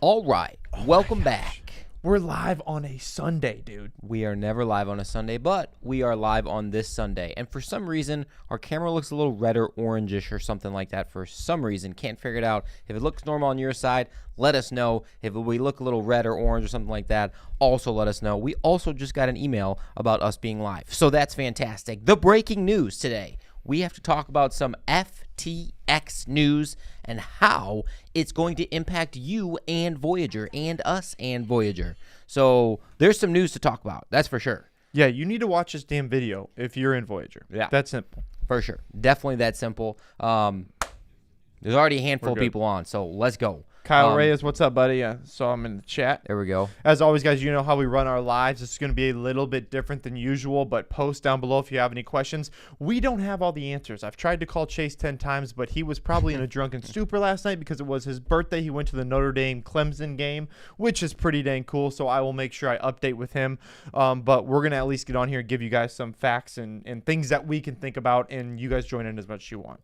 All right, welcome back. We're live on a Sunday, dude. We are never live on a Sunday, but we are live on this Sunday. And for some reason, our camera looks a little red or orangish or something like that for some reason. Can't figure it out. If it looks normal on your side, let us know. If we look a little red or orange or something like that, also let us know. We also just got an email about us being live, so that's fantastic. The breaking news today. We have to talk about some FTX news and how it's going to impact you and Voyager and us and Voyager. So there's some news to talk about. That's for sure. Yeah, you need to watch this damn video if you're in Voyager. Yeah. That's simple. For sure. Definitely that simple. There's already a handful of people on, so let's go. Kyle Reyes, what's up, buddy? I saw him in the chat. There we go. As always, guys, you know how we run our lives. It's going to be a little bit different than usual, but post down below if you have any questions. We don't have all the answers. I've tried to call Chase 10 times, but he was probably in a drunken stupor last night because it was his birthday. He went to the Notre Dame Clemson game, which is pretty dang cool, so I will make sure I update with him. But we're going to at least get on here and give you guys some facts and things that we can think about, and you guys join in as much as you want.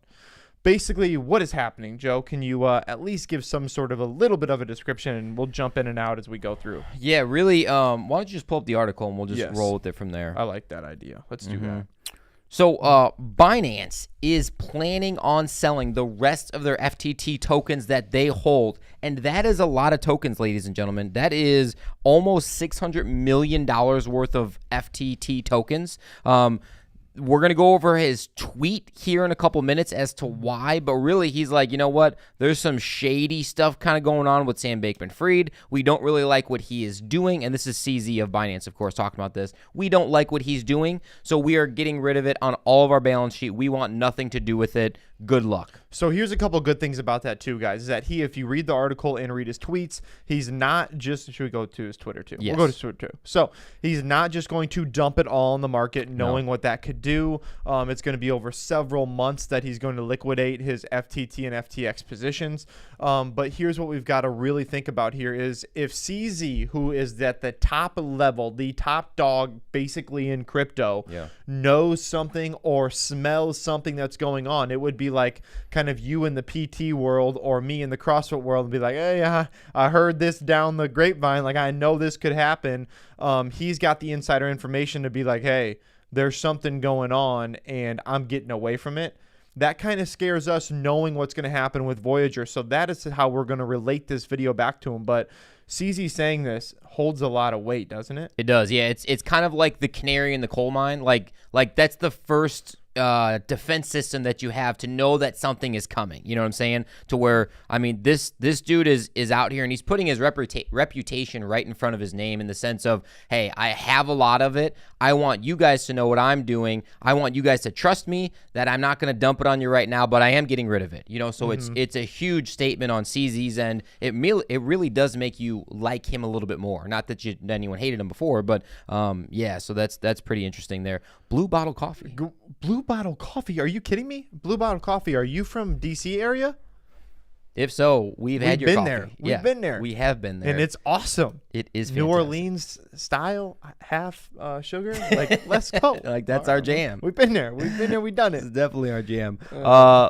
Basically, what is happening, Joe? Can you at least give some sort of a little bit of a description, and we'll jump in and out as we go through? Yeah, really. Why don't you just pull up the article, and we'll just roll with it from there. I like that idea. Let's do that. So Binance is planning on selling the rest of their FTT tokens that they hold, and that is a lot of tokens, ladies and gentlemen. That is almost $600 million worth of FTT tokens. We're going to go over his tweet here in a couple minutes as to why, but really he's like, you know what? There's some shady stuff kind of going on with Sam Bankman-Fried. We don't really like what he is doing, and this is CZ of Binance, of course, talking about this. We don't like what he's doing, so we are getting rid of it on all of our balance sheet. We want nothing to do with it. Good luck. So here's a couple good things about that too, guys, is that if you read the article and read his tweets, he's not just, should we go to his Twitter too? Yes. We'll go to Twitter too. So he's not just going to dump it all in the market knowing what that could do. It's going to be over several months that he's going to liquidate his FTT and FTX positions. But here's what we've got to really think about here is if CZ, who is at the top level, the top dog basically in crypto, knows something or smells something that's going on, it would be like kind of you in the PT world or me in the CrossFit world and be like, hey, I heard this down the grapevine. Like, I know this could happen. He's got the insider information to be like, hey, there's something going on and I'm getting away from it. That kind of scares us knowing what's going to happen with Voyager. So that is how we're going to relate this video back to him. But CZ saying this holds a lot of weight, doesn't it? It does. Yeah, it's kind of like the canary in the coal mine. Like that's the first defense system that you have to know that something is coming. You know what I'm saying? To where, I mean, this dude is out here and he's putting his reputation right in front of his name in the sense of, hey, I have a lot of it. I want you guys to know what I'm doing. I want you guys to trust me that I'm not going to dump it on you right now, but I am getting rid of it. You know, so it's a huge statement on CZ's end. It really does make you like him a little bit more. Not that anyone hated him before, but yeah, so that's pretty interesting there. Blue Bottle Coffee. Blue Bottle Coffee? Are you kidding me? Blue Bottle Coffee. Are you from DC area? If so, we've had your been coffee. there. We've been there. We have been there. And it's awesome. It is fantastic. New Orleans style, half sugar. Like, let's go. Like, that's our jam. We've been there. We've done it. It's definitely our jam.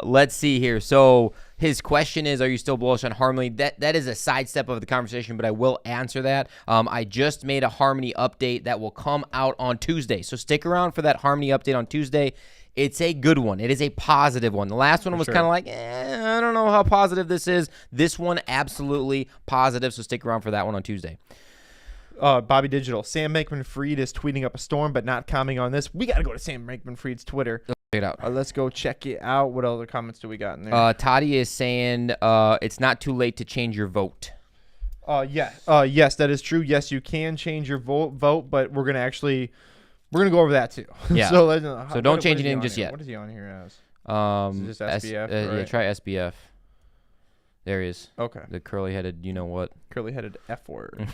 Let's see here. So his question is, are you still bullish on Harmony? That is a sidestep of the conversation, but I will answer that. I just made a Harmony update that will come out on Tuesday. So stick around for that Harmony update on Tuesday. It's a good one. It is a positive one. The last one was kind of like, I don't know how positive this is. This one, absolutely positive, so stick around for that one on Tuesday. Bobby Digital. Sam Bankman-Fried is tweeting up a storm, but not commenting on this. We got to go to Sam Bankman-Fried's Twitter. Check it out. Let's go check it out. What other comments do we got in there? Toddy is saying it's not too late to change your vote. Yes, that is true. Yes, you can change your vote, but we're going to go over that too. Yeah. So don't change anything just yet. What is he on here as? Is it just SBF? Yeah, try SBF. There he is. Okay. The curly-headed, you know what? Curly-headed F word.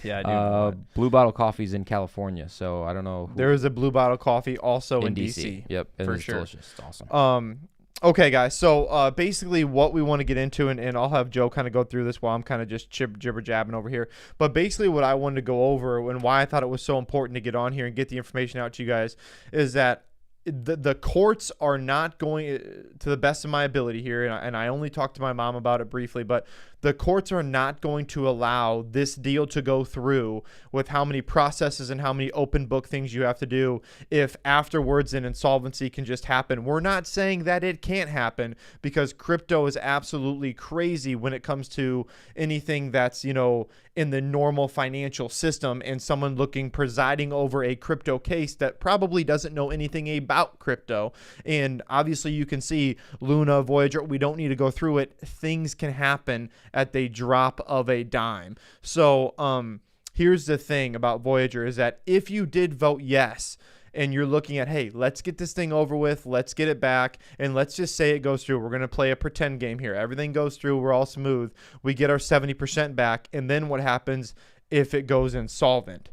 Yeah, I do. Blue Bottle Coffee's in California, so I don't know. There is a Blue Bottle Coffee also in DC. Yep, for sure. Delicious. It's awesome. Okay, guys. So basically what we want to get into, and I'll have Joe kind of go through this while I'm kind of just jibber-jabbing over here. But basically what I wanted to go over and why I thought it was so important to get on here and get the information out to you guys is that the courts are not going, to the best of my ability here, and I only talked to my mom about it briefly, but the courts are not going to allow this deal to go through with how many processes and how many open book things you have to do if afterwards an insolvency can just happen. We're not saying that it can't happen, because crypto is absolutely crazy when it comes to anything that's, you know, in the normal financial system, and someone presiding over a crypto case that probably doesn't know anything about crypto. And obviously you can see Luna, Voyager, we don't need to go through it. Things can happen at the drop of a dime. So here's the thing about Voyager, is that if you did vote yes, and you're looking at, hey, let's get this thing over with, let's get it back, and let's just say it goes through. We're going to play a pretend game here. Everything goes through. We're all smooth. We get our 70% back, and then what happens if it goes insolvent?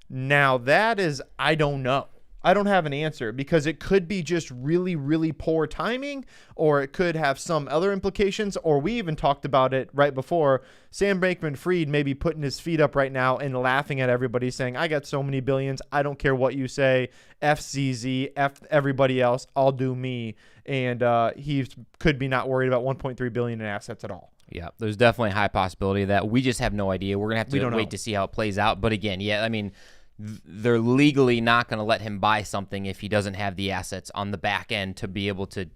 Now, that is, I don't know. I don't have an answer, because it could be just really, really poor timing, or it could have some other implications, or we even talked about it right before. Sam Bankman-Fried may be putting his feet up right now and laughing at everybody, saying, I got so many billions, I don't care what you say, FCZ, F everybody else, I'll do me. And he could be not worried about 1.3 billion in assets at all. Yeah, there's definitely a high possibility of that. We just have no idea. We're going to have to wait to see how it plays out. But again, yeah, I mean, they're legally not going to let him buy something if he doesn't have the assets on the back end to be able to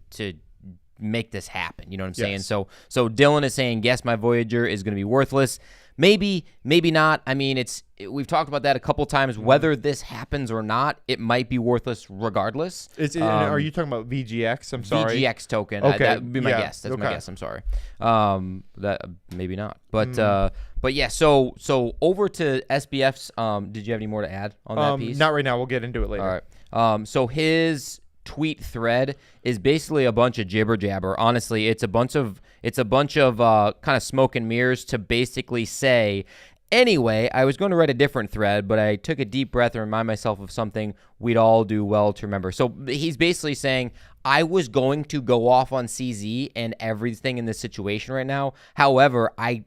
make this happen. You know what I'm saying? Yes. So Dylan is saying, yes, my Voyager is going to be worthless. Maybe not. I mean, we've talked about that a couple times. Whether this happens or not, it might be worthless regardless. Are you talking about VGX? I'm sorry. VGX token. Okay. That would be my guess. That's my guess. I'm sorry. That maybe not. But yeah. So over to SBF's. Did you have any more to add on that piece? Not right now. We'll get into it later. All right. So his tweet thread is basically a bunch of jibber jabber. Honestly, it's a bunch of kind of smoke and mirrors to basically say, anyway, I was going to write a different thread, but I took a deep breath and remind myself of something we'd all do well to remember. So he's basically saying, I was going to go off on CZ and everything in this situation right now. However, I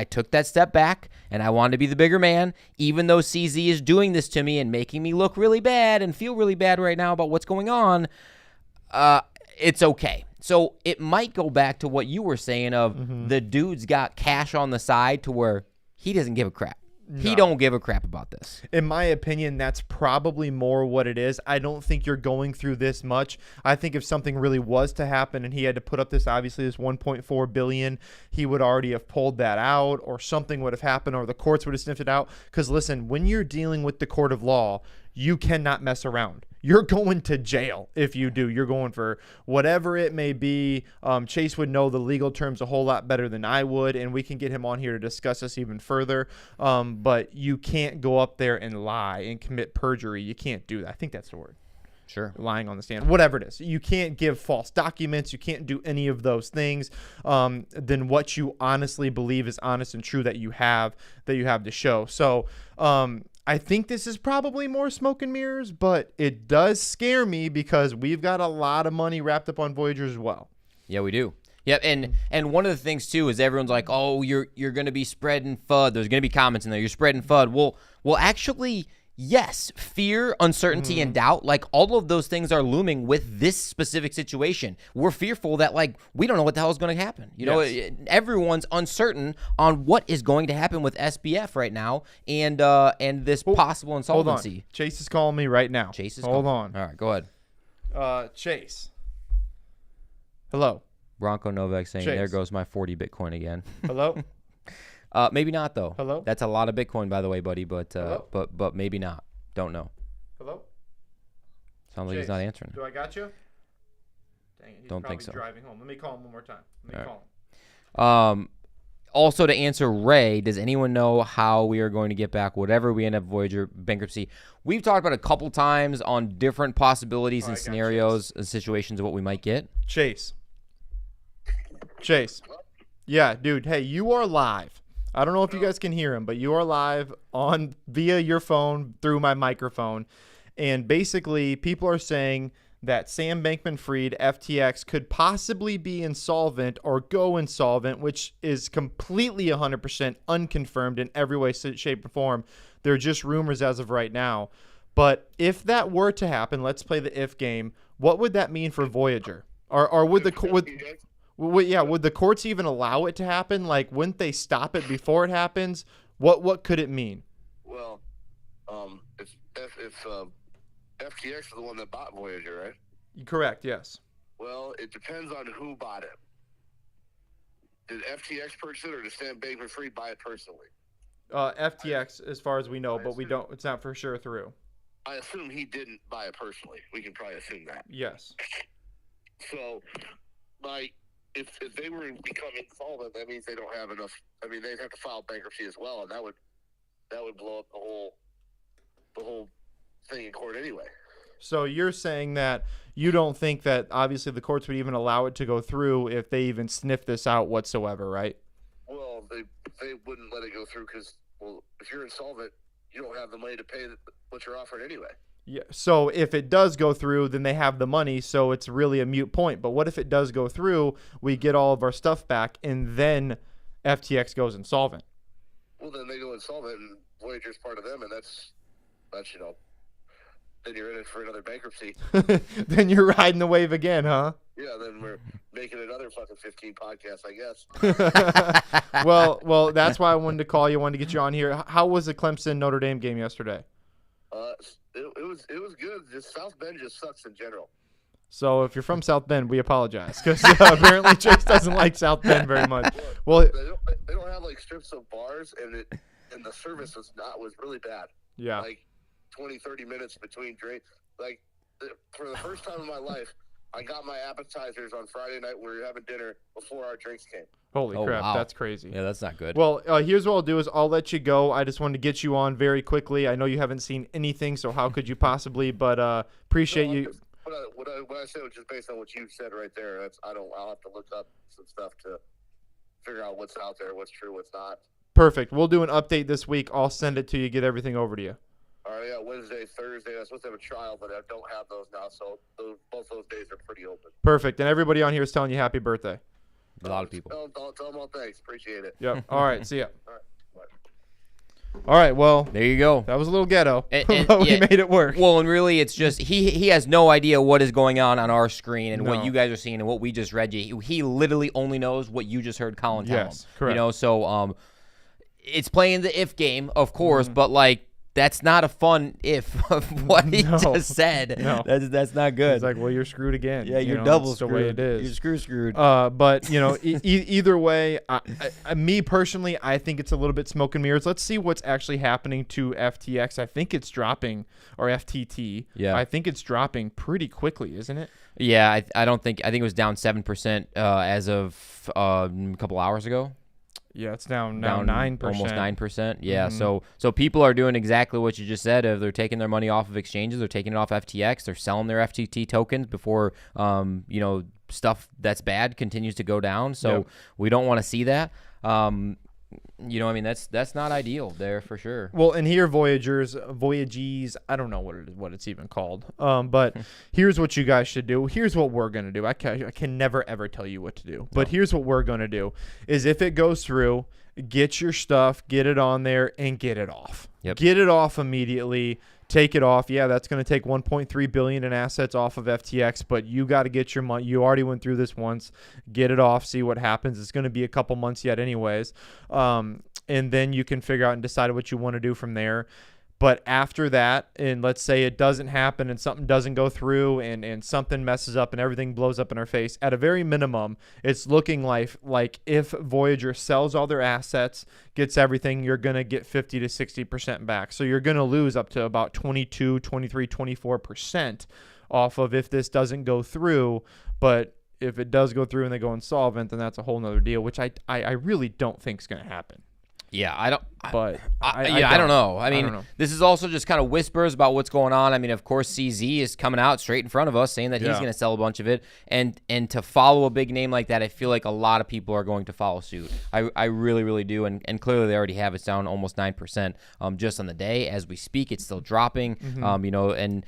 took that step back, and I wanted to be the bigger man, even though CZ is doing this to me and making me look really bad and feel really bad right now about what's going on. It's okay. So it might go back to what you were saying of the dude's got cash on the side to where he doesn't give a crap. No. He don't give a crap about this. In my opinion, that's probably more what it is. I don't think you're going through this much. I think if something really was to happen and he had to put up this 1.4 billion, he would already have pulled that out, or something would have happened, or the courts would have sniffed it out. Because listen, when you're dealing with the court of law, you cannot mess around. You're going to jail if you do. You're going for whatever it may be. Chase would know the legal terms a whole lot better than I would, and we can get him on here to discuss this even further. But you can't go up there and lie and commit perjury. You can't do that. I think that's the word. Sure. Lying on the stand, whatever it is. You can't give false documents. You can't do any of those things. Then what you honestly believe is honest and true that you have to show. So I think this is probably more smoke and mirrors, but it does scare me because we've got a lot of money wrapped up on Voyager as well. Yeah, we do. Yep, and one of the things too is everyone's like, oh, you're going to be spreading FUD. There's going to be comments in there. You're spreading FUD. Well, actually, yes, fear, uncertainty, and doubt, like all of those things are looming with this specific situation. We're fearful that like we don't know what the hell is going to happen. You know, everyone's uncertain on what is going to happen with SBF right now and this possible insolvency. Hold on. Chase is calling me right now. Hold on. All right, go ahead. Chase. Hello. Bronco Novak saying, Chase. there goes my 40 Bitcoin again. Hello. Maybe not though. Hello. That's a lot of Bitcoin, by the way, buddy. But Hello? but maybe not. Don't know. Hello. Sounds like he's not answering. Do I got you? Dang it. He's Don't probably think so. driving home. Let me call him one more time. Call him. Also, to answer Ray, does anyone know how we are going to get back whatever we end up Voyager bankruptcy? We've talked about it a couple times on different possibilities and scenarios and situations of what we might get. Chase. Yeah, dude. Hey, you are live. I don't know if you guys can hear him, but you are live via your phone through my microphone. And basically, people are saying that Sam Bankman-Fried, FTX, could possibly be insolvent or go insolvent, which is completely 100% unconfirmed in every way, shape, or form. They're just rumors as of right now. But if that were to happen, let's play the if game. What would that mean for Voyager? Or would the would the courts even allow it to happen? Like, wouldn't they stop it before it happens? What could it mean? Well, if FTX is the one that bought Voyager, right? Correct. Yes. Well, it depends on who bought it. Did FTX purchase it, or did Sam Bankman-Fried buy it personally? FTX, as far as we know, but we don't. It's not for sure through. I assume he didn't buy it personally. We can probably assume that. Yes. So, if they were to become insolvent, that means they don't have enough. I mean, they'd have to file bankruptcy as well, and that would blow up the whole thing in court anyway. So you're saying that you don't think that obviously the courts would even allow it to go through if they even sniff this out whatsoever, right? Well, they wouldn't let it go through because, well, if you're insolvent, you don't have the money to pay what you're offering anyway. Yeah. So if it does go through, then they have the money, so it's really a moot point. But what if it does go through, we get all of our stuff back, and then FTX goes insolvent? Well, then they go insolvent, and Voyager's part of them, and that's then you're in it for another bankruptcy. Then you're riding the wave again, huh? Yeah, then we're making another fucking 15 podcasts, I guess. Well, that's why I wanted to call you, wanted to get you on here. How was the Clemson Notre Dame game yesterday? It was good. Just South Bend just sucks in general. So if you're from South Bend, we apologize because apparently Chase doesn't like South Bend very much. Well, they don't have like strips of bars, and the service was really bad. Yeah. Like 20-30 minutes between drinks. Like for the first time in my life, I got my appetizers on Friday night when we were having dinner before our drinks came. Holy crap, wow. That's crazy. Yeah, that's not good. Well, here's what I'll do is I'll let you go. I just wanted to get you on very quickly. I know you haven't seen anything, so how could you possibly? But appreciate you. What I said was just based on what you said right there. I'll have to look up some stuff to figure out what's out there, what's true, what's not. Perfect. We'll do an update this week. I'll send it to you, get everything over to you. All right, yeah, Wednesday, Thursday. I'm supposed to have a trial, but I don't have those now, so both those days are pretty open. Perfect. And everybody on here is telling you happy birthday. A lot of people. Tell them all thanks. Appreciate it. Yep. All right. See ya. All right. Bye. All right. Well, There you go. that was a little ghetto, And but we yeah. made it work. Well, and really, it's just he has no idea what is going on our screen and No. what you guys are seeing and what we just read you. He literally only knows what you just heard Colin tell him. Yes, correct. You know, so it's playing the if game, of course, but like that's not a fun if of what he No. just said. No. That's not good. It's like, well, you're screwed again. yeah, You you're know, double that's screwed. the way it is. You're screwed. But either way, me personally, I think it's a little bit smoke and mirrors. Let's see what's actually happening to FTX. I think it's dropping, or FTT. Yeah. I think it's dropping pretty quickly, isn't it? Yeah, I think it was down 7% as of a couple hours ago. Yeah, it's down now 9%. Almost 9%. Yeah, so people are doing exactly what you just said. If they're taking their money off of exchanges, they're taking it off FTX, they're selling their FTT tokens before stuff that's bad continues to go down. So Yep. we don't want to see that. That's not ideal there for sure. Well, and here Voyages, I don't know what it's even called. But here's what you guys should do. Here's what we're going to do. I can never, ever tell you what to do. But here's what we're going to do is if it goes through, get your stuff, get it on there, and get it off. Yep. Get it off immediately. Take it off. Yeah, that's going to take $1.3 billion in assets off of FTX, but you got to get your money. You already went through this once. Get it off. See what happens. It's going to be a couple months yet anyways. And then you can figure out and decide what you want to do from there. But after that, and let's say it doesn't happen and something doesn't go through and something messes up and everything blows up in our face, at a very minimum, it's looking like if Voyager sells all their assets, gets everything, you're going to get 50 to 60% back. So you're going to lose up to about 22, 23, 24% off of if this doesn't go through. But if it does go through and they go insolvent, then that's a whole nother deal, which I really don't think is going to happen. Yeah, I don't. But I don't know. I mean, don't know. this is also just kind of whispers about what's going on. I mean, of course, CZ is coming out straight in front of us saying that he's Yeah. going to sell a bunch of it, and to follow a big name like that, I feel like a lot of people are going to follow suit. I really, really do, and clearly they already have it down almost 9%. Just on the day as we speak, it's still dropping. And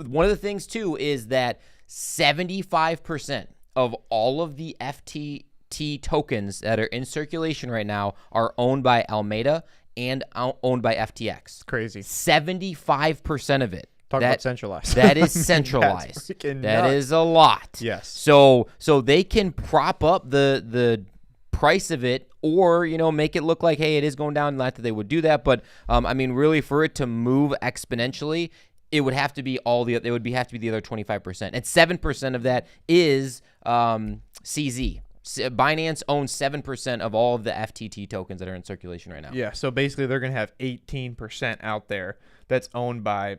one of the things too is that 75% of all of the FTT tokens that are in circulation right now are owned by Alameda and owned by FTX. Crazy. 75% of it. Talk about centralized. That is centralized. That's freaking that nuts. is a lot. Yes. So they can prop up the price of it, or make it look like, hey, it is going down. Not that they would do that, but I mean, really, for it to move exponentially, it would have to be have to be the other 25%, and 7% of that is CZ. Binance owns 7% of all of the FTT tokens that are in circulation right now. Yeah, so basically they're going to have 18% out there that's owned by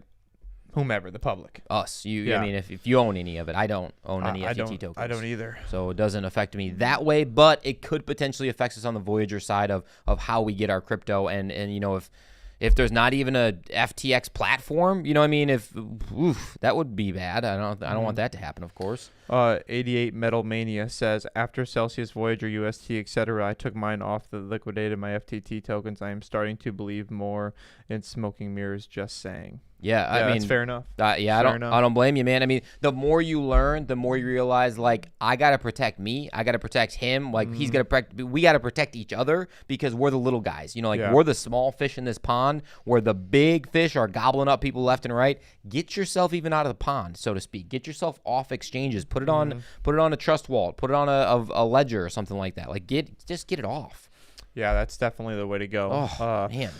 whomever, the public. Us. I Yeah. mean, if you own any of it, I don't own any FTT tokens. I don't either. So it doesn't affect me that way, but it could potentially affect us on the Voyager side of how we get our crypto, and if there's not even a FTX platform, I mean, that would be bad. I don't want that to happen, of course. 88 Metal Mania says, after Celsius, Voyager, UST, etc., I took mine off the liquidated my FTT tokens. I am starting to believe more in smoking mirrors, just saying. Yeah, I mean, that's fair enough. I don't blame you, man. I mean, the more you learn, the more you realize, like, I gotta protect me, I gotta protect him, like he's gotta protect. We gotta protect each other because we're the little guys. We're the small fish in this pond, where the big fish are gobbling up people left and right. Get yourself even out of the pond, so to speak. Get yourself off exchanges. Put it on a trust wallet. Put it on a ledger or something like that. Like just get it off. Yeah, that's definitely the way to go. Oh man.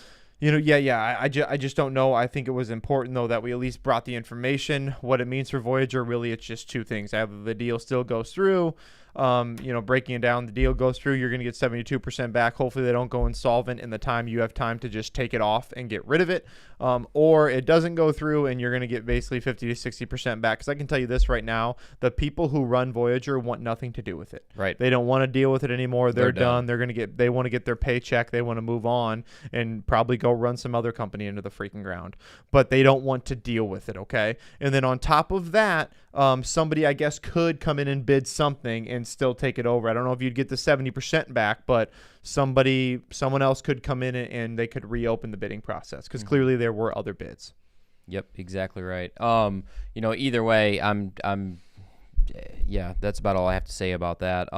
I just don't know. I think it was important, though, that we at least brought the information. What it means for Voyager, really, it's just two things. Either the deal still goes through, breaking it down, the deal goes through, you're going to get 72% back. Hopefully they don't go insolvent in the time you have time to just take it off and get rid of it. Or it doesn't go through and you're going to get basically 50 to 60% back. Because I can tell you this right now, the people who run Voyager want nothing to do with it. Right. They don't want to deal with it anymore. They're done. They want to get their paycheck. They want to move on and probably go run some other company into the freaking ground. But they don't want to deal with it, okay? And then on top of that, somebody, I guess, could come in and bid something and still take it over. I don't know if you'd get the 70% back, but someone else could come in and they could reopen the bidding process because clearly there were other bids. Yep, exactly right. Either way, yeah, that's about all I have to say about that.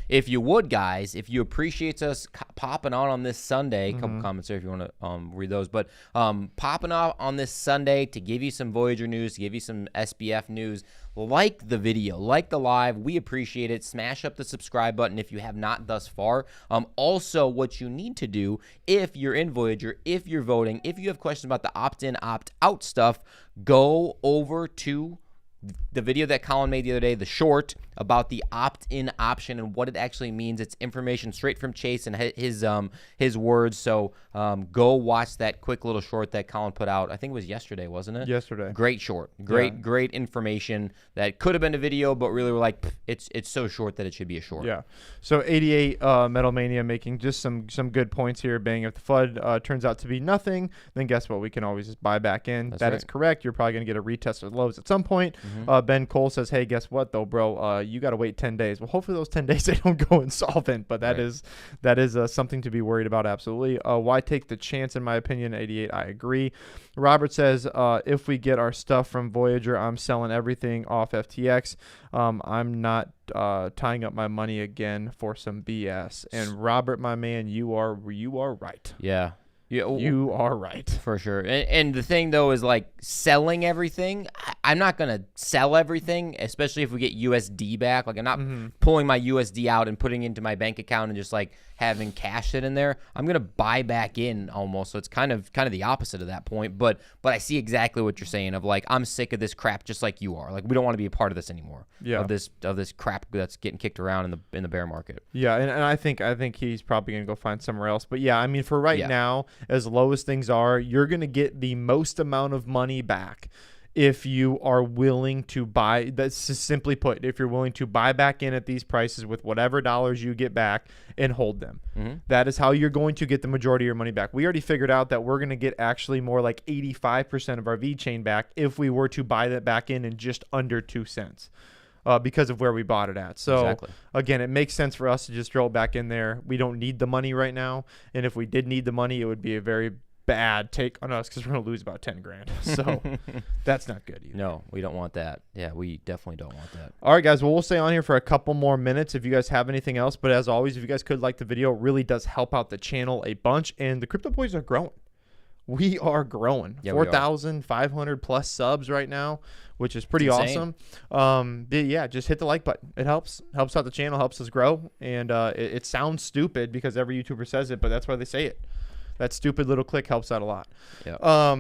If you would, guys, if you appreciate us popping on this Sunday, a couple comments there if you want to read those, but popping on this Sunday to give you some Voyager news, to give you some SBF news, like the video, like the live. We appreciate it. Smash up the subscribe button if you have not thus far. Also, what you need to do if you're in Voyager, if you're voting, if you have questions about the opt-in, opt-out stuff, go over to the video that Colin made the other day, the short about the opt-in option and what it actually means. It's information straight from Chase and his words. So go watch that quick little short that Colin put out. I think it was yesterday, wasn't it? Yesterday. Great short. Great information that could have been a video, but really we're like, it's so short that it should be a short. Yeah. So 88 Metal Mania making just some good points here. Bang, if the FUD turns out to be nothing, then guess what? We can always just buy back in. That is correct. You're probably going to get a retest of lows at some point. Ben Cole says, hey, guess what though, bro? You got to wait 10 days. Well, hopefully those 10 days they don't go insolvent, but that is something to be worried about. Absolutely. Why take the chance? In my opinion, 88, I agree. Robert says, if we get our stuff from Voyager, I'm selling everything off FTX. I'm not tying up my money again for some BS. And Robert, my man, you are right. Yeah. Yeah, you are right. For sure. And the thing, though, is like selling everything. I'm not going to sell everything, especially if we get USD back. Like, I'm not pulling my USD out and putting it into my bank account and just like having cash sit in there. I'm going to buy back in almost. So it's kind of the opposite of that point. But I see exactly what you're saying of like, I'm sick of this crap just like you are. Like, we don't want to be a part of this anymore. Yeah. Of this crap that's getting kicked around in the bear market. Yeah, and I think he's probably going to go find somewhere else. But yeah, I mean, for right now, as low as things are, you're going to get the most amount of money back if you are willing to buy. That's simply put, if you're willing to buy back in at these prices with whatever dollars you get back and hold them. That is how you're going to get the majority of your money back. We already figured out that we're going to get actually more like 85% of our VeChain back if we were to buy that back in just under 2 cents. Because of where we bought it at. So, again, it makes sense for us to just drill back in there. We don't need the money right now. And if we did need the money, it would be a very bad take on us because we're going to lose about 10 grand. So that's not good either. No, we don't want that. Yeah, we definitely don't want that. All right, guys. Well, we'll stay on here for a couple more minutes if you guys have anything else. But as always, if you guys could like the video, it really does help out the channel a bunch. And the Crypto Boys are growing. We are growing. Yeah, 4,500 plus subs right now, which is pretty insane. awesome. Yeah, just hit the like button. It helps out the channel, helps us grow. And it sounds stupid because every YouTuber says it, but that's why they say it. That stupid little click helps out a lot. Yeah.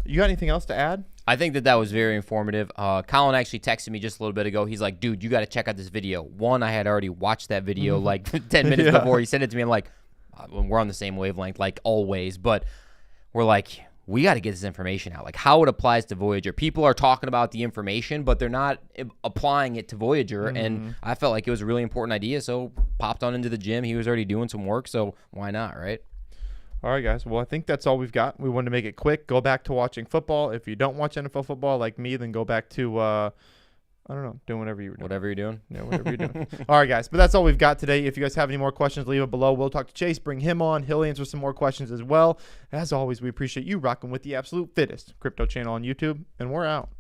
You got anything else to add? I think that was very informative. Colin actually texted me just a little bit ago. He's like, dude, you got to check out this video. One, I had already watched that video like 10 minutes before he sent it to me. I'm like, we're on the same wavelength, like always. But we're like, we got to get this information out, like how it applies to Voyager. People are talking about the information, but they're not applying it to Voyager. And I felt like it was a really important idea. So popped on into the gym. He was already doing some work. So why not, right? All right, guys. Well, I think that's all we've got. We wanted to make it quick. Go back to watching football. If you don't watch NFL football like me, then go back to, I don't know, doing whatever you're doing. Whatever you're doing. Yeah, whatever you're doing. All right, guys. But that's all we've got today. If you guys have any more questions, leave it below. We'll talk to Chase, bring him on. He'll answer some more questions as well. As always, we appreciate you rocking with the absolute fittest crypto channel on YouTube, and we're out.